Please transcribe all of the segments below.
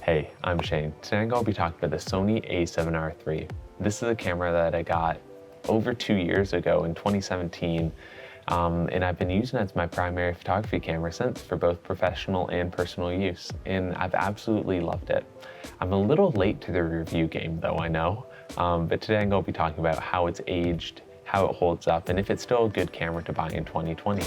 Hey, I'm Shane. Today I'm going to be talking about the Sony A7r3. This is a camera that I got over 2 years ago in 2017, and I've been using it as my primary photography camera since for both professional and personal use, and I've absolutely loved it. I'm a little late to the review game though, I know, but today I'm going to be talking about how it's aged, how it holds up, and if it's still a good camera to buy in 2020.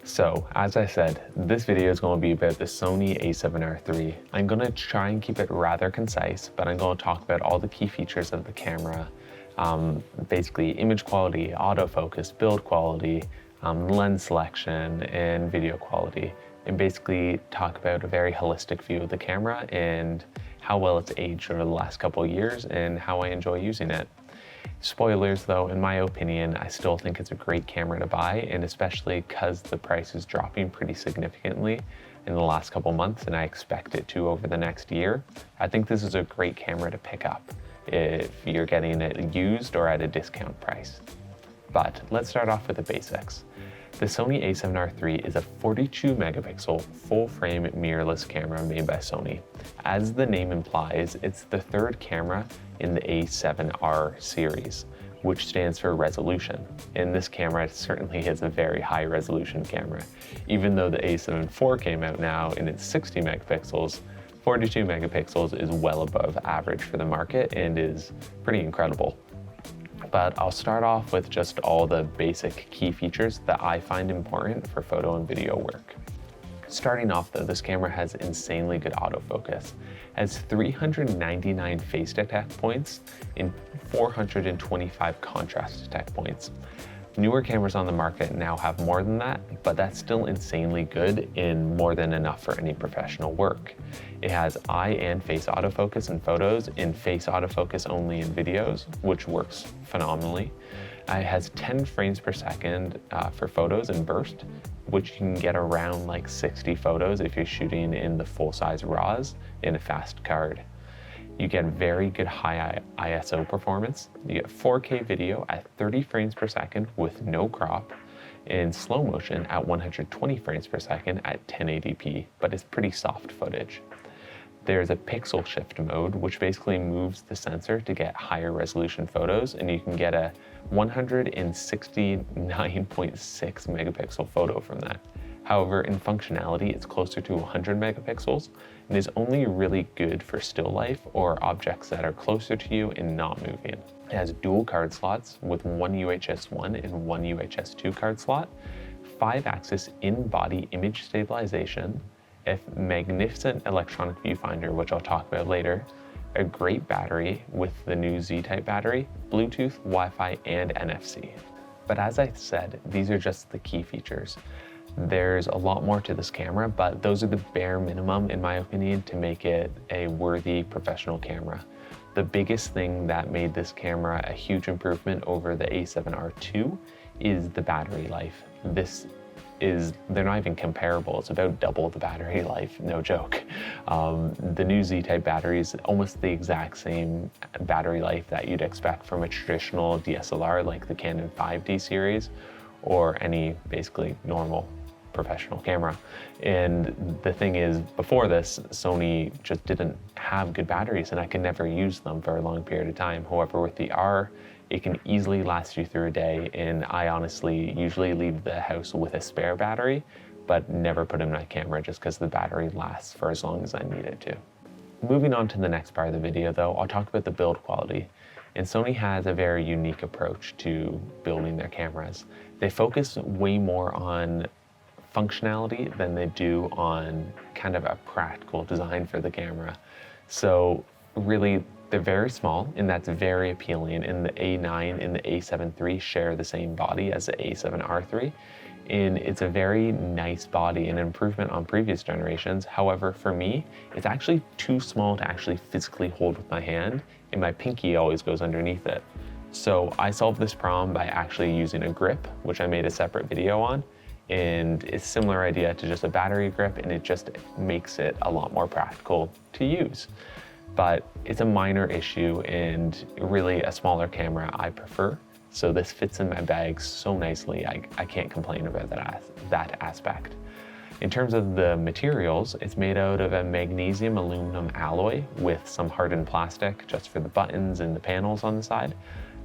So, as I said, this video is going to be about the Sony A7r3. I'm going to try and keep it rather concise, but I'm going to talk about all the key features of the camera, basically image quality, autofocus, build quality, lens selection, and video quality, and basically talk about a very holistic view of the camera and how well it's aged over the last couple of years and how I enjoy using it. Spoilers though, in my opinion, I still think it's a great camera to buy, and especially because the price is dropping pretty significantly in the last couple months, and I expect it to over the next year. I think this is a great camera to pick up if you're getting it used or at a discount price. But let's start off with the basics. The Sony A7r3 is a 42 megapixel full frame mirrorless camera made by Sony. As the name implies, it's the third camera in the A7R series, which stands for resolution. And this camera certainly is a very high resolution camera. Even though the A7 IV came out now and it's 60 megapixels, 42 megapixels is well above average for the market and is pretty incredible. But I'll start off with just all the basic key features that I find important for photo and video work. Starting off though, this camera has insanely good autofocus. It has 399 face detect points and 425 contrast detect points. Newer cameras on the market now have more than that, but that's still insanely good and more than enough for any professional work. It has eye and face autofocus in photos and face autofocus only in videos, which works phenomenally. It has 10 frames per second for photos in burst, which you can get around like 60 photos if you're shooting in the full-size RAWs in a fast card. You get very good high ISO performance. You get 4K video at 30 frames per second with no crop, and slow motion at 120 frames per second at 1080p, but it's pretty soft footage. There's a pixel shift mode, which basically moves the sensor to get higher resolution photos, and you can get a 169.6 megapixel photo from that. However, in functionality, it's closer to 100 megapixels and is only really good for still life or objects that are closer to you and not moving. It has dual card slots with one UHS 1 and one UHS 2 card slot, 5-axis in-body image stabilization, a magnificent electronic viewfinder, which I'll talk about later, a great battery with the new Z-type battery, Bluetooth, Wi-Fi, and NFC. But as I said, these are just the key features. There's a lot more to this camera, but those are the bare minimum, in my opinion, to make it a worthy professional camera. The biggest thing that made this camera a huge improvement over the A7R2 is the battery life. They're not even comparable. It's about double the battery life, no joke. The new Z-type battery is almost the exact same battery life that you'd expect from a traditional DSLR like the Canon 5D series or any basically normal professional camera. And the thing is, before this, Sony just didn't have good batteries and I could never use them for a long period of time. However, with the R, it can easily last you through a day, and I honestly usually leave the house with a spare battery, but never put in my camera just because the battery lasts for as long as I need it to. Moving on to the next part of the video though, I'll talk about the build quality. And Sony has a very unique approach to building their cameras. They focus way more on functionality than they do on kind of a practical design for the camera. So really, they're very small, and that's very appealing. And the A9 and the A7 III share the same body as the A7R3. And it's a very nice body, an improvement on previous generations. However, for me, it's actually too small to actually physically hold with my hand, and my pinky always goes underneath it. So I solved this problem by actually using a grip, which I made a separate video on. And it's a similar idea to just a battery grip, and it just makes it a lot more practical to use. But it's a minor issue and really a smaller camera I prefer. So this fits in my bag so nicely. I can't complain about that aspect. In terms of the materials, it's made out of a magnesium aluminum alloy with some hardened plastic just for the buttons and the panels on the side.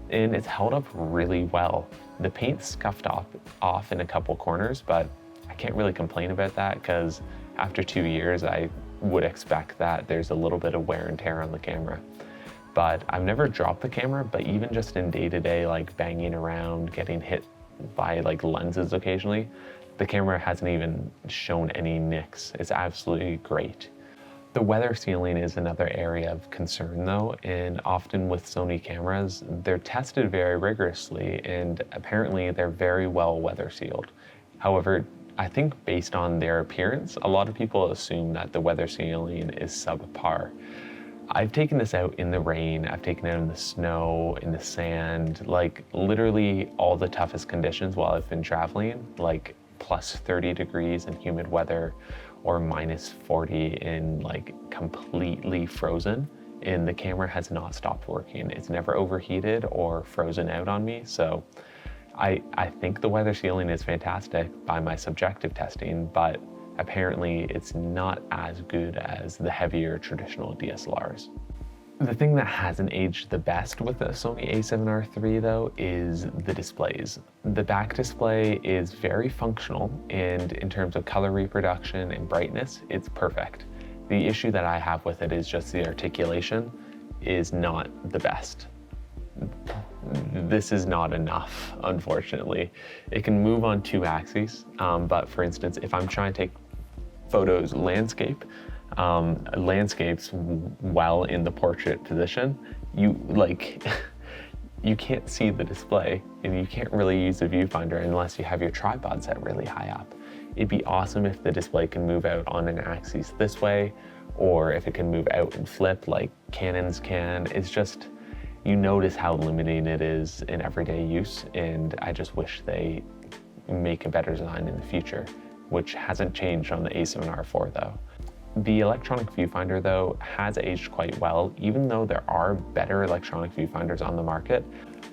And it's held up really well. The paint's scuffed off in a couple corners, but I can't really complain about that because after 2 years, I would expect that there's a little bit of wear and tear on the camera. But I've never dropped the camera, but even just in day-to-day, like banging around, getting hit by like lenses occasionally, the camera hasn't even shown any nicks. It's absolutely great. The weather sealing is another area of concern though, and often with Sony cameras, they're tested very rigorously and apparently they're very well weather sealed. However, I think based on their appearance, a lot of people assume that the weather sealing is subpar. I've taken this out in the rain, I've taken it out in the snow, in the sand, like literally all the toughest conditions while I've been traveling, like plus 30 degrees in humid weather or minus 40 in like completely frozen, and the camera has not stopped working. It's never overheated or frozen out on me. So I think the weather sealing is fantastic by my subjective testing, but apparently it's not as good as the heavier traditional DSLRs. The thing that hasn't aged the best with the Sony A7R3 though is the displays. The back display is very functional, and in terms of color reproduction and brightness, it's perfect. The issue that I have with it is just the articulation is not the best. This is not enough, unfortunately. It can move on 2 axes, but for instance, if I'm trying to take photos landscapes while in the portrait position, you can't see the display and you can't really use the viewfinder unless you have your tripod set really high up. It'd be awesome if the display can move out on an axis this way, or if it can move out and flip like Canons can. It's just, you notice how limiting it is in everyday use, and I just wish they make a better design in the future, which hasn't changed on the A7R4 though. The electronic viewfinder though has aged quite well, even though there are better electronic viewfinders on the market.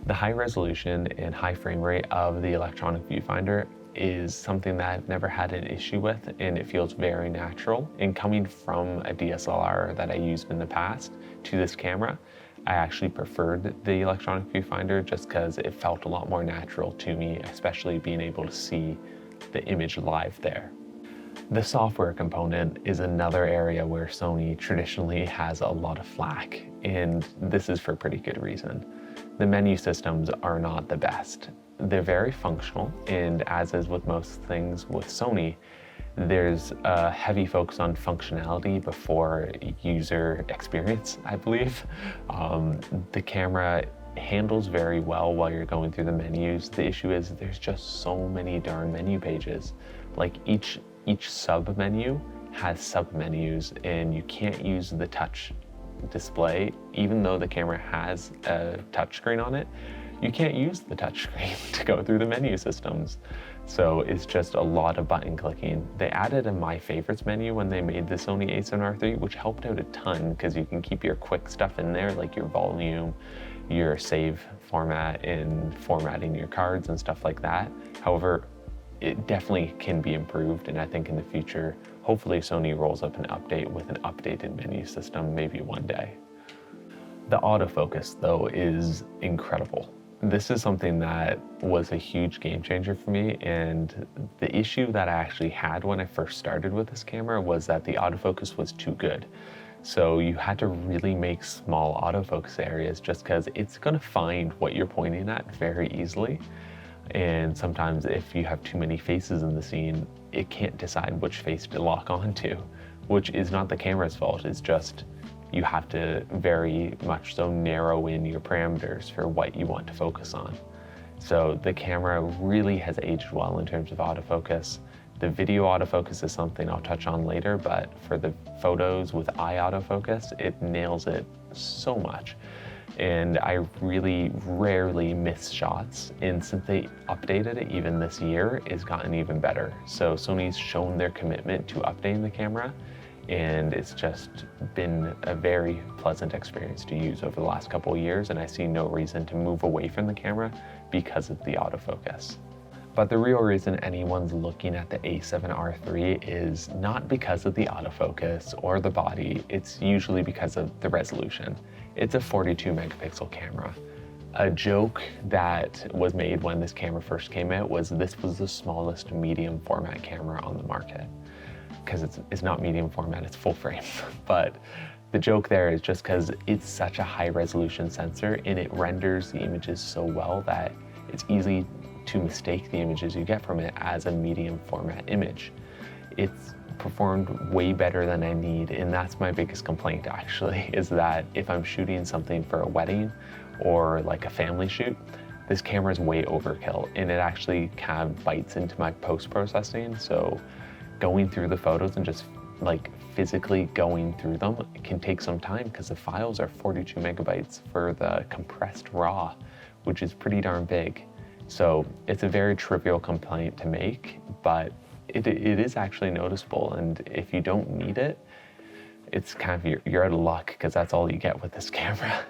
The high resolution and high frame rate of the electronic viewfinder is something that I've never had an issue with, and it feels very natural. And coming from a DSLR that I used in the past to this camera, I actually preferred the electronic viewfinder just because it felt a lot more natural to me, especially being able to see the image live there. The software component is another area where Sony traditionally has a lot of flack, and this is for pretty good reason. The menu systems are not the best. They're very functional, and as is with most things with Sony, there's a heavy focus on functionality before user experience, I believe. The camera handles very well while you're going through the menus. The issue is there's just so many darn menu pages. Like each sub menu has sub menus, and you can't use the touch display. Even though the camera has a touchscreen on it, you can't use the touchscreen to go through the menu systems. So it's just a lot of button clicking. They added a My Favorites menu when they made the Sony A7R3, which helped out a ton because you can keep your quick stuff in there, like your volume, your save format, and formatting your cards and stuff like that. However, it definitely can be improved, and I think in the future, hopefully Sony rolls up an update with an updated menu system maybe one day. The autofocus though is incredible. This is something that was a huge game changer for me, and the issue that I actually had when I first started with this camera was that the autofocus was too good. So you had to really make small autofocus areas just because it's gonna find what you're pointing at very easily. And sometimes if you have too many faces in the scene, it can't decide which face to lock onto, which is not the camera's fault. It's just you have to very much so narrow in your parameters for what you want to focus on. So the camera really has aged well in terms of autofocus. The video autofocus is something I'll touch on later, but for the photos with eye autofocus, it nails it so much. And I really rarely miss shots, and since they updated it even this year, it's gotten even better. So Sony's shown their commitment to updating the camera, and it's just been a very pleasant experience to use over the last couple of years, and I see no reason to move away from the camera because of the autofocus. But the real reason anyone's looking at the A7R3 is not because of the autofocus or the body, it's usually because of the resolution. It's a 42 megapixel camera. A joke that was made when this camera first came out was this was the smallest medium format camera on the market. Because it's not medium format, it's full frame. But the joke there is just because it's such a high resolution sensor and it renders the images so well that it's easy to mistake the images you get from it as a medium format image. It's performed way better than I need, and that's my biggest complaint actually, is that if I'm shooting something for a wedding or like a family shoot, this camera is way overkill and it actually kind of bites into my post-processing. So going through the photos and just like physically going through them, it can take some time because the files are 42 megabytes for the compressed RAW, which is pretty darn big. So it's a very trivial complaint to make, but it is actually noticeable. And if you don't need it, it's kind of, you're out of luck because that's all you get with this camera.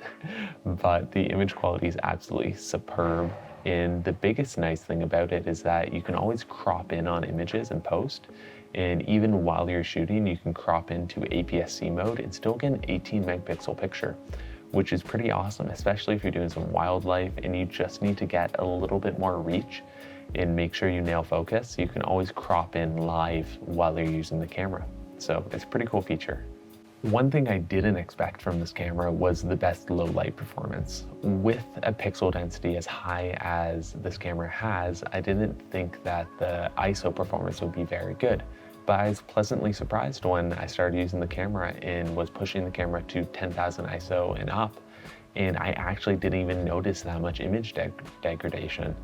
But the image quality is absolutely superb. And the biggest nice thing about it is that you can always crop in on images in post. And even while you're shooting, you can crop into APS-C mode and still get an 18 megapixel picture, which is pretty awesome, especially if you're doing some wildlife and you just need to get a little bit more reach and make sure you nail focus. You can always crop in live while you're using the camera. So it's a pretty cool feature. One thing I didn't expect from this camera was the best low light performance. With a pixel density as high as this camera has, I didn't think that the ISO performance would be very good. But I was pleasantly surprised when I started using the camera and was pushing the camera to 10,000 ISO and up, and I actually didn't even notice that much image degradation.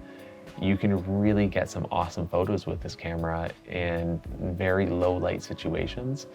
You can really get some awesome photos with this camera in very low light situations.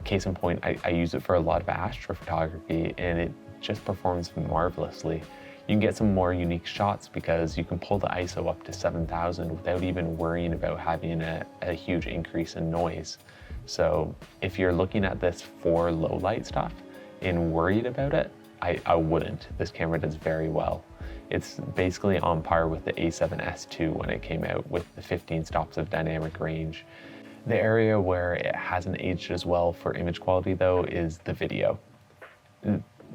Case in point, I use it for a lot of astrophotography and it just performs marvelously. You can get some more unique shots because you can pull the ISO up to 7,000 without even worrying about having a huge increase in noise. So if you're looking at this for low light stuff and worried about it, I wouldn't. This camera does very well. It's basically on par with the A7S2 when it came out with the 15 stops of dynamic range. The area where it hasn't aged as well for image quality though is the video.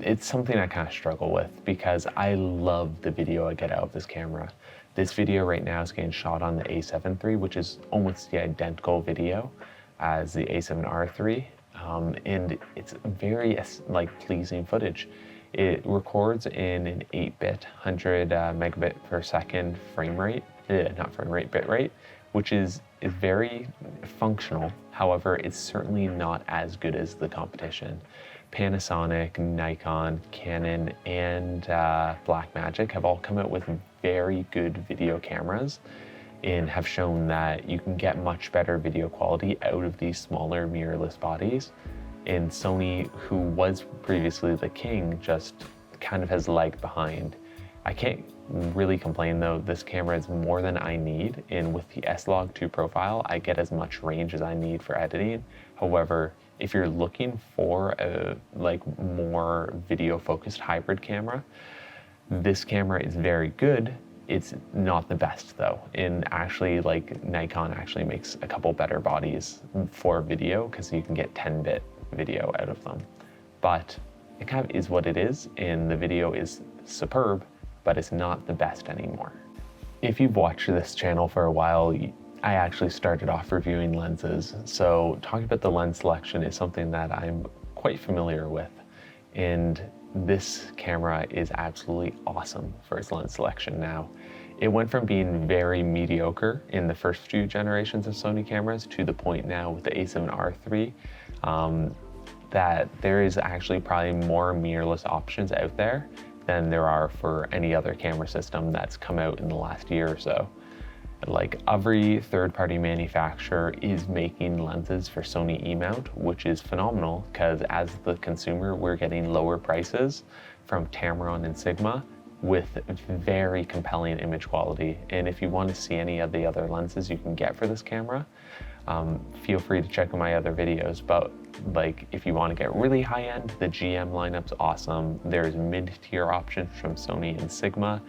It's something I kind of struggle with because I love the video I get out of this camera. This video right now is getting shot on the A7 III, which is almost the identical video as the A7R3, and it's very pleasing footage. It records in an 8-bit, 100 megabit per second frame rate, not frame rate, bit rate, which is very functional. However, it's certainly not as good as the competition. Panasonic, Nikon, Canon, and Blackmagic have all come out with very good video cameras and have shown that you can get much better video quality out of these smaller mirrorless bodies. And Sony, who was previously the king, just kind of has lagged behind. I can't really complain though, this camera is more than I need, and with the S-Log2 profile, I get as much range as I need for editing. However, if you're looking for a more video focused hybrid camera, this camera is very good. It's not the best though. And actually Nikon actually makes a couple better bodies for video because you can get 10-bit video out of them. But it kind of is what it is, and the video is superb, but it's not the best anymore. If you've watched this channel for a while, I actually started off reviewing lenses. So talking about the lens selection is something that I'm quite familiar with. And this camera is absolutely awesome for its lens selection now. It went from being very mediocre in the first few generations of Sony cameras to the point now with the A7R3 that there is actually probably more mirrorless options out there than there are for any other camera system that's come out in the last year or so. Every third-party manufacturer is making lenses for Sony E-mount, which is phenomenal because as the consumer, we're getting lower prices from Tamron and Sigma with very compelling image quality. And if you want to see any of the other lenses you can get for this camera, feel free to check out my other videos. But if you want to get really high end, the GM lineup's awesome. There's mid-tier options from Sony and Sigma,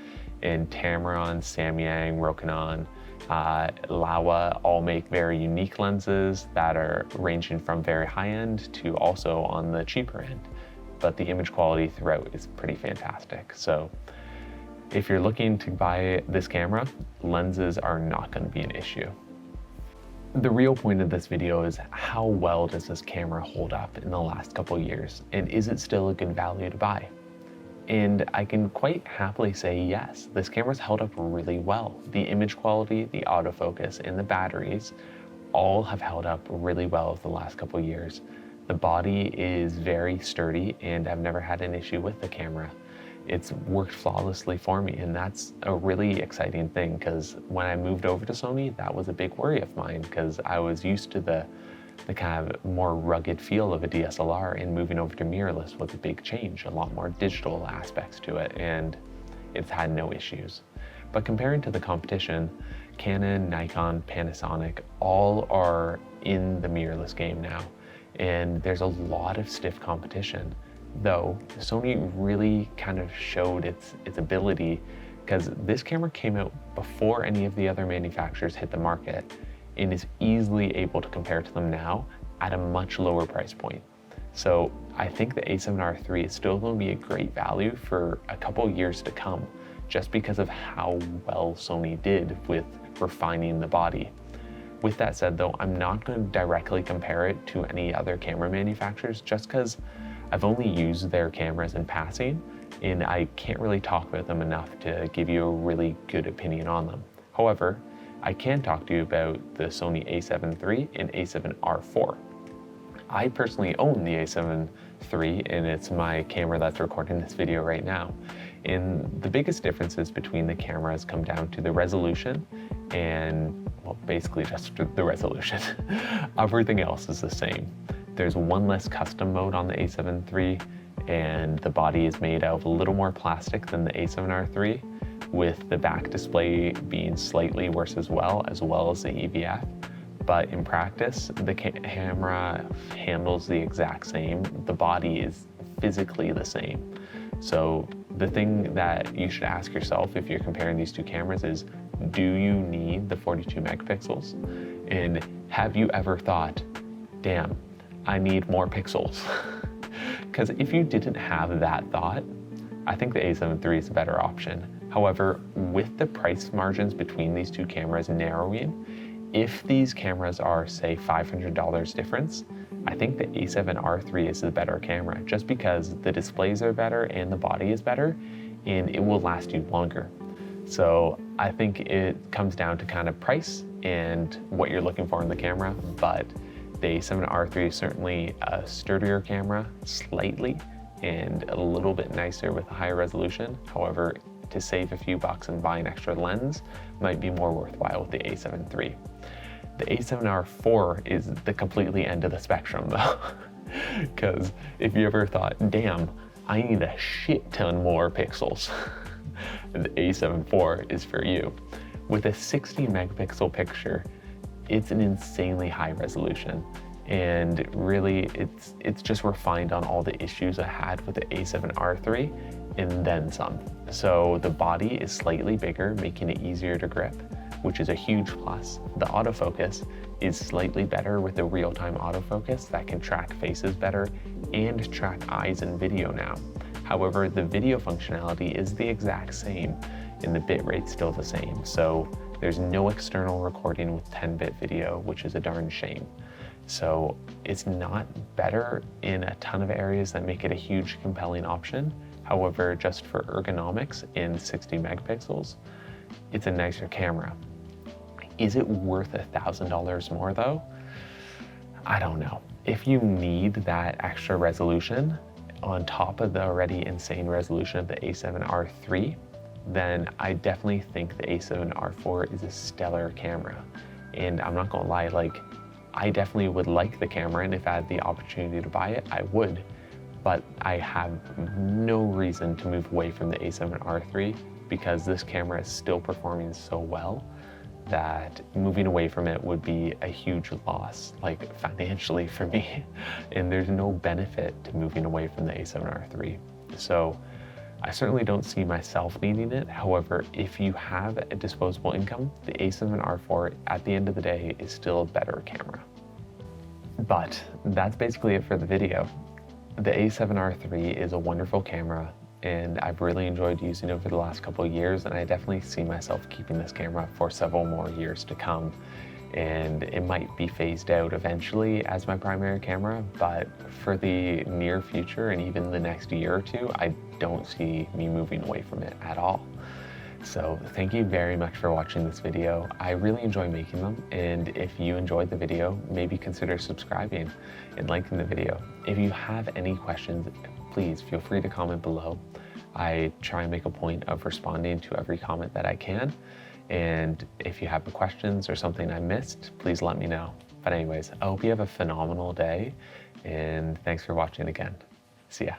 And Tamron, Samyang, Rokinon, Laowa all make very unique lenses that are ranging from very high end to also on the cheaper end. But the image quality throughout is pretty fantastic. So if you're looking to buy this camera, lenses are not going to be an issue. The real point of this video is how well does this camera hold up in the last couple years, and is it still a good value to buy? And I can quite happily say yes, this camera's held up really well. The image quality, the autofocus, and the batteries all have held up really well over the last couple years. The body is very sturdy and I've never had an issue with the camera. It's worked flawlessly for me, and that's a really exciting thing, because when I moved over to Sony, that was a big worry of mine, because I was used to the kind of more rugged feel of a DSLR, and moving over to mirrorless was a big change, a lot more digital aspects to it, and it's had no issues. But comparing to the competition, Canon, Nikon, Panasonic, all are in the mirrorless game now, and there's a lot of stiff competition. Though Sony really kind of showed its ability, because this camera came out before any of the other manufacturers hit the market, and is easily able to compare to them now at a much lower price point. So I think the A7R3 is still going to be a great value for a couple years to come, just because of how well Sony did with refining the body. With that said though, I'm not going to directly compare it to any other camera manufacturers, just because I've only used their cameras in passing, and I can't really talk about them enough to give you a really good opinion on them. However, I can talk to you about the Sony A7 III and A7R4. I personally own the A7 III, and it's my camera that's recording this video right now. And the biggest differences between the cameras come down to the resolution and, well, basically just the resolution. Everything else is the same. There's one less custom mode on the A7 III, and the body is made out of a little more plastic than the A7R3, with the back display being slightly worse as well as the EVF. But in practice, the camera handles the exact same. The body is physically the same. So the thing that you should ask yourself if you're comparing these two cameras is, do you need the 42 megapixels? And have you ever thought, damn, I need more pixels? Because if you didn't have that thought, I think the A7 III is a better option. However, with the price margins between these two cameras narrowing, if these cameras are, say, $500 difference, I think the A7R3 is the better camera, just because the displays are better and the body is better, and it will last you longer. So I think it comes down to kind of price and what you're looking for in the camera, but the A7R3 is certainly a sturdier camera, slightly, and a little bit nicer with a higher resolution. However, to save a few bucks and buy an extra lens might be more worthwhile with the A7 III. The A7R4 is the completely end of the spectrum though, because if you ever thought, damn, I need a shit ton more pixels, the A7 IV is for you. With a 60 megapixel picture, it's an insanely high resolution, and really it's just refined on all the issues I had with the A7R3 and then some. So the body is slightly bigger, making it easier to grip, which is a huge plus. The autofocus is slightly better with the real-time autofocus that can track faces better and track eyes in video now. However, the video functionality is the exact same and the bitrate's still the same. So there's no external recording with 10-bit video, which is a darn shame. So it's not better in a ton of areas that make it a huge compelling option. However, just for ergonomics and 60 megapixels, it's a nicer camera. Is it worth $1,000 more though? I don't know. If you need that extra resolution on top of the already insane resolution of the A7R3, then I definitely think the A7R4 is a stellar camera. And I'm not gonna lie, like, I definitely would like the camera, and if I had the opportunity to buy it, I would. But I have no reason to move away from the A7R3 because this camera is still performing so well that moving away from it would be a huge loss, like financially for me. And there's no benefit to moving away from the A7R3. So I certainly don't see myself needing it. However, if you have a disposable income, the A7R4 at the end of the day is still a better camera. But that's basically it for the video. The A7R3 is a wonderful camera, and I've really enjoyed using it over the last couple of years, and I definitely see myself keeping this camera for several more years to come. And it might be phased out eventually as my primary camera, but for the near future and even the next year or two, I don't see me moving away from it at all. So thank you very much for watching this video. I really enjoy making them, and if you enjoyed the video, maybe consider subscribing and liking the video. If you have any questions, please feel free to comment below. I try and make a point of responding to every comment that I can. And if you have questions or something I missed, please let me know. But anyways, I hope you have a phenomenal day, and thanks for watching again. See ya.